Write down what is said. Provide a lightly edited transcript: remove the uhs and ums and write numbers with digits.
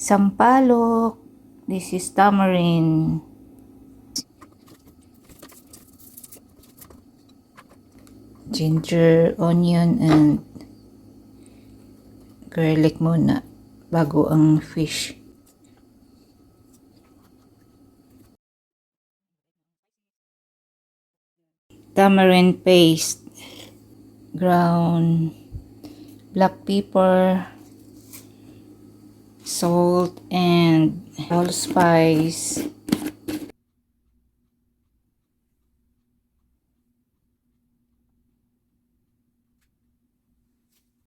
sampalok. This is tamarind. Ginger, onion, and garlic muna bago ang fish. Tamarind paste, ground black pepper, salt, and allspice.